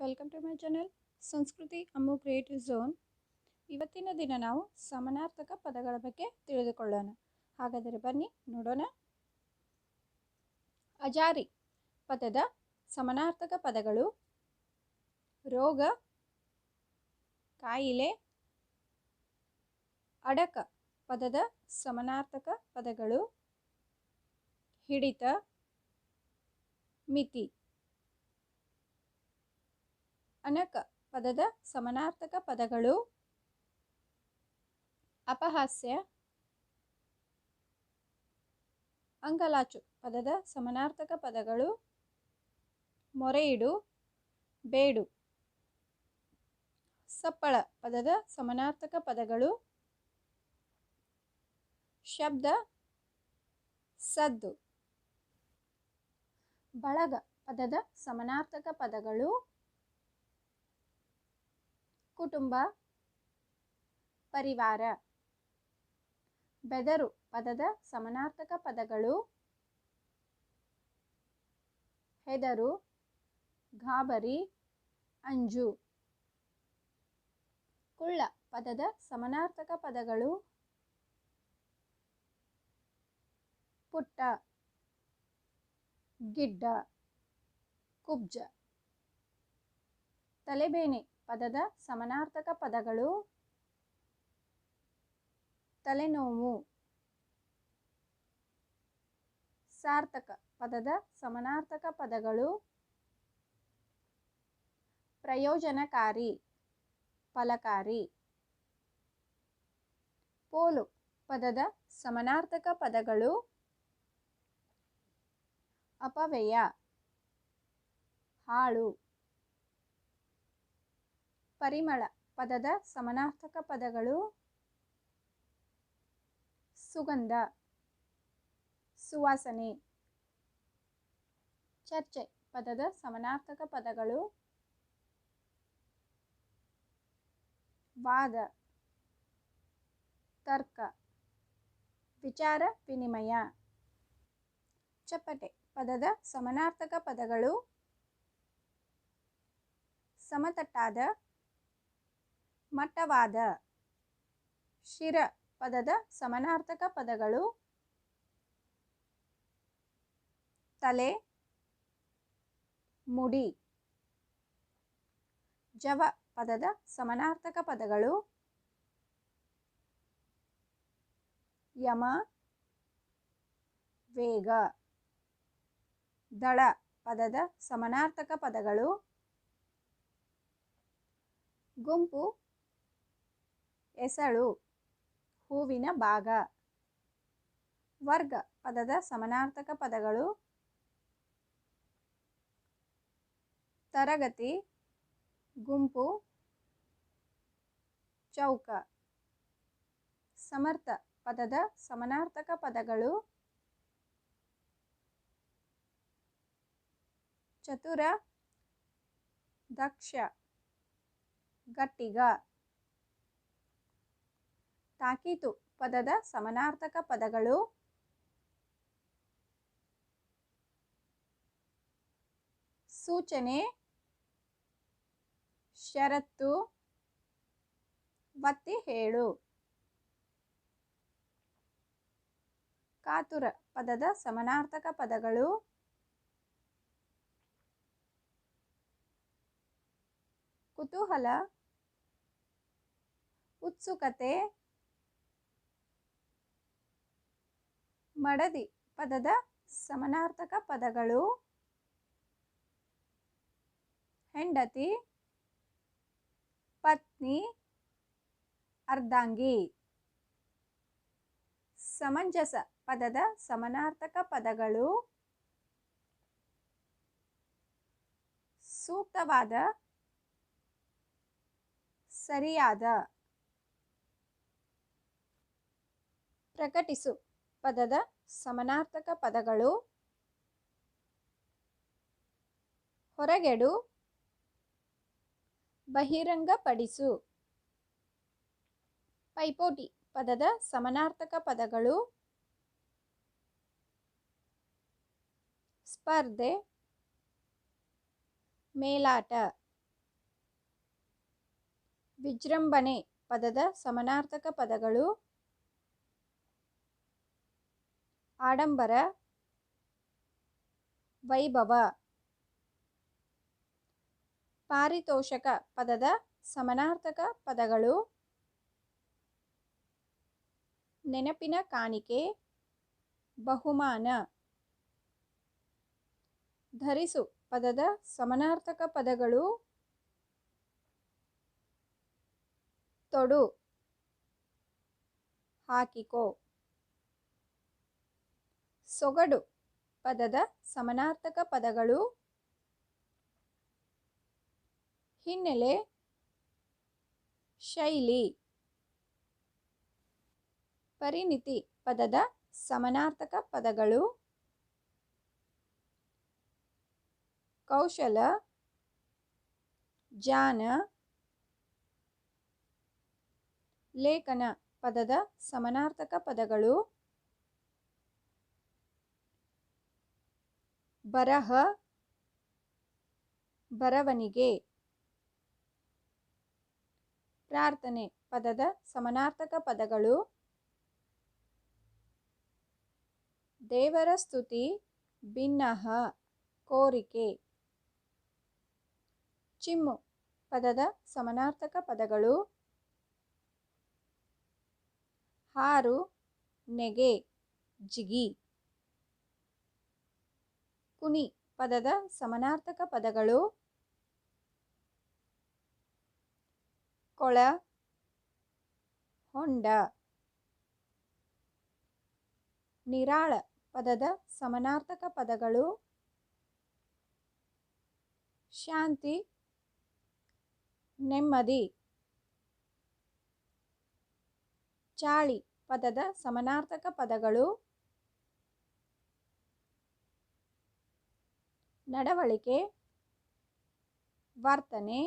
Welcome to my channel ಸಂಸ್ಕೃತಿ ಅಮ್ಮು creative zone. ಇವತ್ತಿನ ದಿನ ನಾವು ಸಮಾನಾರ್ಥಕ ಪದಗಳ ಬಗ್ಗೆ ತಿಳಿದುಕೊಳ್ಳೋಣ. ಹಾಗಾದರೆ ಬನ್ನಿ ನೋಡೋಣ. ಅಜಾರಿ ಪದದ ಸಮಾನಾರ್ಥಕ ಪದಗಳು: ರೋಗ, ಕಾಯಿಲೆ. ಅಡಕ ಪದದ ಸಮಾನಾರ್ಥಕ ಪದಗಳು: ಹಿಡಿತ, ಮಿತಿ. ಅನಕ ಪದದ ಸಮಾನಾರ್ಥಕ ಪದಗಳು: ಅಪಹಾಸ್ಯ. ಅಂಗಲಾಚು ಪದದ ಸಮಾನಾರ್ಥಕ ಪದಗಳು: ಮೊರೆಯಿಡು, ಬೇಡು. ಸಪ್ಪಳ ಪದದ ಸಮಾನಾರ್ಥಕ ಪದಗಳು: ಶಬ್ದ, ಸದ್ದು. ಬಳಗ ಪದದ ಸಮಾನಾರ್ಥಕ ಪದಗಳು: ಕುಟುಂಬ, ಪರಿವಾರ. ಬೆದರು ಪದದ ಸಮಾನಾರ್ಥಕ ಪದಗಳು: ಹೆದರು, ಗಾಬರಿ, ಅಂಜು. ಕುಳ್ಳ ಪದದ ಸಮಾನಾರ್ಥಕ ಪದಗಳು: ಪುಟ್ಟ, ಗಿಡ್ಡ, ಕುಬ್ಜ. ತಲೆಬೇನೆ ಪದದ ಸಮಾನಾರ್ಥಕ ಪದಗಳು: ತಲೆನೋವು. ಸಾರ್ಥಕ ಪದದ ಸಮಾನಾರ್ಥಕ ಪದಗಳು: ಪ್ರಯೋಜನಕಾರಿ, ಫಲಕಾರಿ. ಪೋಲು ಪದದ ಸಮಾನಾರ್ಥಕ ಪದಗಳು: ಅಪವ್ಯಯ, ಹಾಳು. ಪರಿಮಳ ಪದದ ಸಮಾನಾರ್ಥಕ ಪದಗಳು: ಸುಗಂಧ, ಸುವಾಸನೆ. ಚರ್ಚೆ ಪದದ ಸಮಾನಾರ್ಥಕ ಪದಗಳು: ವಾದ, ತರ್ಕ, ವಿಚಾರ ವಿನಿಮಯ. ಚಪ್ಪಟೆ ಪದದ ಸಮಾನಾರ್ಥಕ ಪದಗಳು: ಸಮತಟ್ಟಾದ, ಮಟ್ಟವಾದ. ಶಿರ ಪದದ ಸಮಾನಾರ್ಥಕ ಪದಗಳು: ತಲೆ, ಮುಡಿ. ಜವ ಪದದ ಸಮಾನಾರ್ಥಕ ಪದಗಳು: ಯಮ, ವೇಗ. ದಳ ಪದದ ಸಮಾನಾರ್ಥಕ ಪದಗಳು: ಗುಂಪು, ಎಸಳು, ಹೂವಿನ ಭಾಗ. ವರ್ಗ ಪದದ ಸಮಾನಾರ್ಥಕ ಪದಗಳು: ತರಗತಿ, ಗುಂಪು, ಚೌಕ. ಸಮರ್ಥ ಪದದ ಸಮಾನಾರ್ಥಕ ಪದಗಳು: ಚತುರ, ದಕ್ಷ, ಗಟ್ಟಿಗ. ತಾಕೀತು ಪದದ ಸಮಾನಾರ್ಥಕ ಪದಗಳು: ಸೂಚನೆ, ಷರತ್ತು, ಒತ್ತಿ ಹೇಳು. ಕಾತುರ ಪದದ ಸಮಾನಾರ್ಥಕ ಪದಗಳು: ಕುತೂಹಲ, ಉತ್ಸುಕತೆ. ಮಡದಿ ಪದದ ಸಮಾನಾರ್ಥಕ ಪದಗಳು: ಹೆಂಡತಿ, ಪತ್ನಿ, ಅರ್ಧಾಂಗಿ. ಸಮಂಜಸ ಪದದ ಸಮಾನಾರ್ಥಕ ಪದಗಳು: ಸೂಕ್ತವಾದ, ಸರಿಯಾದ. ಪ್ರಕಟಿಸು ಪದದ ಸಮಾನಾರ್ಥಕ ಪದಗಳು: ಹೊರಗೆಡು, ಬಹಿರಂಗಪಡಿಸು. ಪೈಪೋಟಿ ಪದದ ಸಮಾನಾರ್ಥಕ ಪದಗಳು: ಸ್ಪರ್ಧೆ, ಮೇಲಾಟ. ವಿಜೃಂಭಣೆ ಪದದ ಸಮಾನಾರ್ಥಕ ಪದಗಳು ಆಡಂಬರ, ವೈಭವ. ಪಾರಿತೋಷಕ ಪದದ ಸಮಾನಾರ್ಥಕ ಪದಗಳು ನೆನಪಿನ ಕಾಣಿಕೆ, ಬಹುಮಾನ. ಧರಿಸು ಪದದ ಸಮಾನಾರ್ಥಕ ಪದಗಳು ತೊಡು, ಹಾಕಿಕೋ. ಸೊಗಡು ಪದದ ಸಮಾನಾರ್ಥಕ ಪದಗಳು ಹಿನ್ನೆಲೆ, ಶೈಲಿ. ಪರಿಣಿತಿ ಪದದ ಸಮಾನಾರ್ಥಕ ಪದಗಳು ಕೌಶಲ, ಜಾಣ. ಲೇಖನ ಪದದ ಸಮಾನಾರ್ಥಕ ಪದಗಳು ಬರಹ, ಬರವಣಿಗೆ. ಪ್ರಾರ್ಥನೆ ಪದದ ಸಮಾನಾರ್ಥಕ ಪದಗಳು ದೇವರ ಸ್ತುತಿ, ಬಿನ್ನಹ, ಕೋರಿಕೆ. ಚಿಮ್ಮು ಪದದ ಸಮಾನಾರ್ಥಕ ಪದಗಳು ಹಾರು, ನೆಗೆ, ಜಿಗಿ. ಕುನಿ ಪದದ ಸಮಾನಾರ್ಥಕ ಪದಗಳು ಕೊಳ, ಹೊಂಡ. ನಿರಾಳ ಪದದ ಸಮಾನಾರ್ಥಕ ಪದಗಳು ಶಾಂತಿ, ನೆಮ್ಮದಿ. ಚಾಳಿ ಪದದ ಸಮಾನಾರ್ಥಕ ಪದಗಳು ನಡವಳಿಕೆ, ವರ್ತನೆ.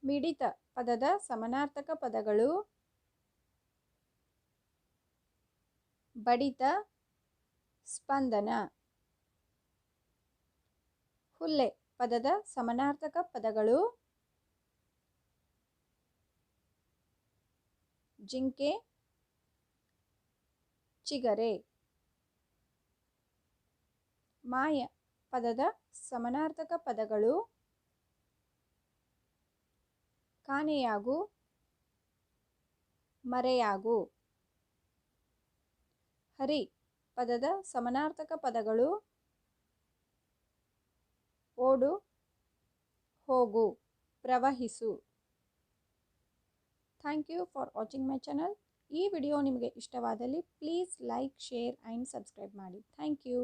ಮಿಡಿತ ಪದದ ಸಮಾನಾರ್ಥಕ ಪದಗಳು ಬಡಿತ, ಸ್ಪಂದನ. ಹುಲ್ಲೆ ಪದದ ಸಮಾನಾರ್ಥಕ ಪದಗಳು ಜಿಂಕೆ, ಚಿಗರೆ. ಮಾಯ ಪದದ ಸಮಾನಾರ್ಥಕ ಪದಗಳು ಕಾಣೆಯಾಗು, ಮರೆಯಾಗು. ಹರಿ ಪದದ ಸಮಾನಾರ್ಥಕ ಪದಗಳು ಓಡು, ಹೋಗು, ಪ್ರವಹಿಸು. Thank you for watching my channel. ಈ ವಿಡಿಯೋ ನಿಮಗೆ ಇಷ್ಟವಾದಲ್ಲಿ please like, share and subscribe ಮಾಡಿ. Thank you.